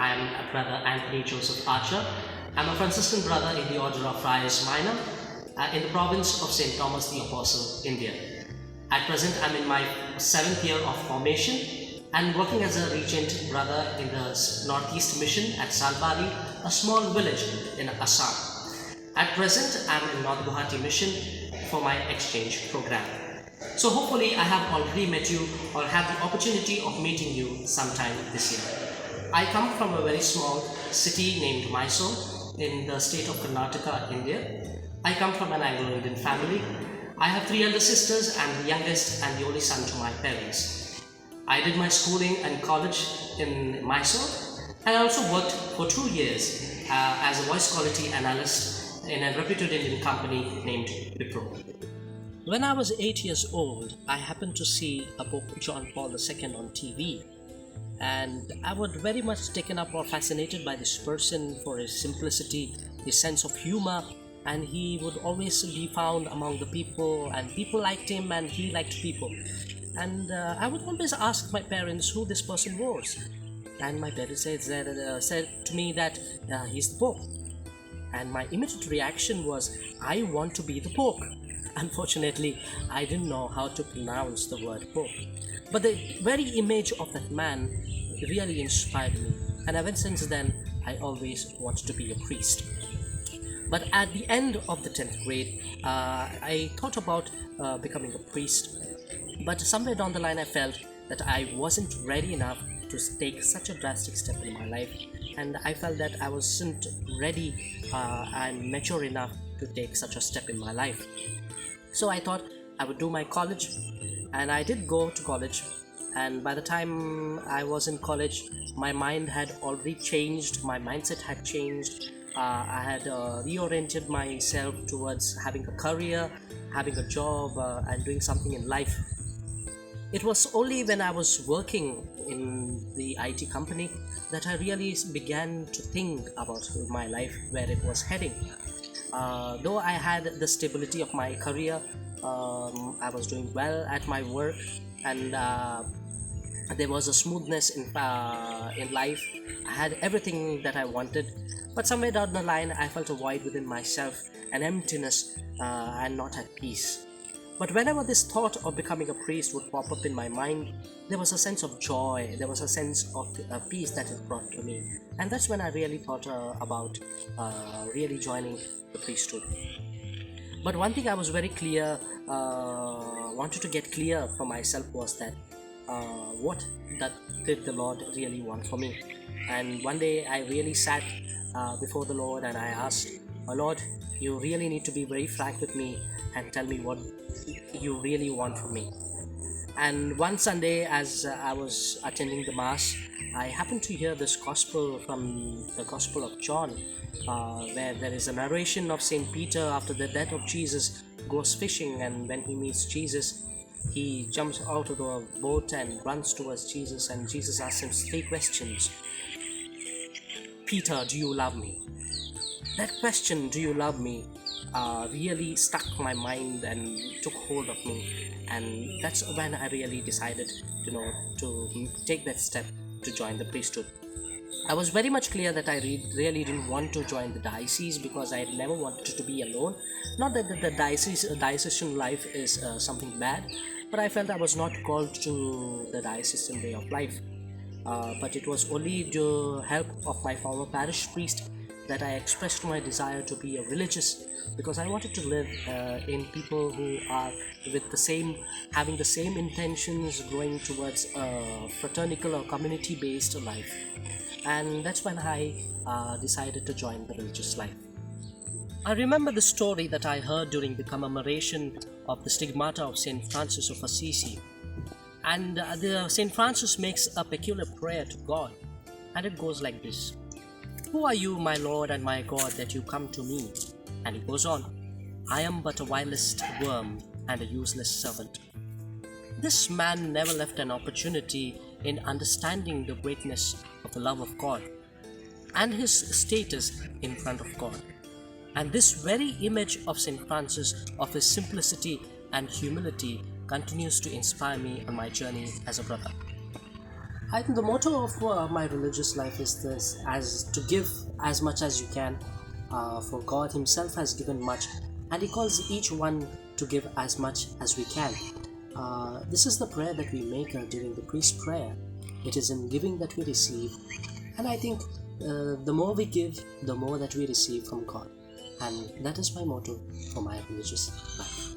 I am Brother Anthony Joseph Archer. I'm a Franciscan brother in the Order of Friars Minor in the province of St. Thomas the Apostle, India. At present, I'm in my 7th year of formation and working as a regent brother in the Northeast Mission at Salbari, a small village in Assam. At present, I'm in North Guwahati Mission for my exchange program. So hopefully I have already met you or have the opportunity of meeting you sometime this year. I come from a very small city named Mysore in the state of Karnataka, India. I come from an Anglo-Indian family. I have 3 elder sisters and the youngest and the only son to my parents. I did my schooling and college in Mysore, and I also worked for 2 years as a voice quality analyst in a reputed Indian company named Wipro. When I was 8 years old, I happened to see a Pope John Paul II on TV, and I was very much taken up or fascinated by this person for his simplicity, his sense of humor, and he would always be found among the people, and people liked him and he liked people. And I would always ask my parents who this person was, and my parents said to me that he's the Pope. And my immediate reaction was, I want to be the Pope. Unfortunately, I didn't know how to pronounce the word Pope. But the very image of that man really inspired me, and ever since then, I always wanted to be a priest. But at the end of the 10th grade, I thought about becoming a priest. But somewhere down the line, I felt that I wasn't ready enough to take such a drastic step in my life. And I felt that I wasn't ready and mature enough to take such a step in my life. So I thought I would do my college, and I did go to college. And by the time I was in college, my mind had already changed, my mindset had changed. I had reoriented myself towards having a career, having a job, and doing something in life. It was only when I was working in the IT company that I really began to think about my life, where it was heading. Though I had the stability of my career, I was doing well at my work, and there was a smoothness in life. I had everything that I wanted, but somewhere down the line I felt a void within myself, an emptiness, and not at peace. But whenever this thought of becoming a priest would pop up in my mind, there was a sense of joy, there was a sense of peace that it brought to me. And that's when I really thought about really joining the priesthood. But one thing I was very clear, wanted to get clear for myself was that what that did the Lord really want for me. And one day I really sat before the Lord and I asked, "Oh Lord, you really need to be very frank with me and tell me what you really want from me." And one Sunday, as I was attending the Mass, I happened to hear this gospel from the Gospel of John, where there is a narration of St. Peter after the death of Jesus goes fishing, and when he meets Jesus, he jumps out of the boat and runs towards Jesus, and Jesus asks him 3 questions. "Peter, do you love me?" That question, "Do you love me?" really stuck my mind and took hold of me, and that's when I really decided to take that step to join the priesthood. I was very much clear that I really didn't want to join the diocese because I never wanted to be alone. Not that the diocesan life is something bad, but I felt I was not called to the diocesan way of life. But it was only the help of my former parish priest that I expressed my desire to be a religious, because I wanted to live in people who are having the same intentions, going towards a fraternal or community-based life. And that's when I decided to join the religious life. I remember the story that I heard during the commemoration of the stigmata of St. Francis of Assisi. And St. Francis makes a peculiar prayer to God, and it goes like this: "Who are you, my Lord and my God, that you come to me?" And he goes on, "I am but a vilest worm and a useless servant." This man never left an opportunity in understanding the greatness of the love of God and his status in front of God. And this very image of St. Francis, of his simplicity and humility, continues to inspire me on my journey as a brother. I think the motto of my religious life is this: as to give as much as you can, for God Himself has given much, and He calls each one to give as much as we can. This is the prayer that we make during the priest prayer. It is in giving that we receive, and I think the more we give, the more that we receive from God, and that is my motto for my religious life.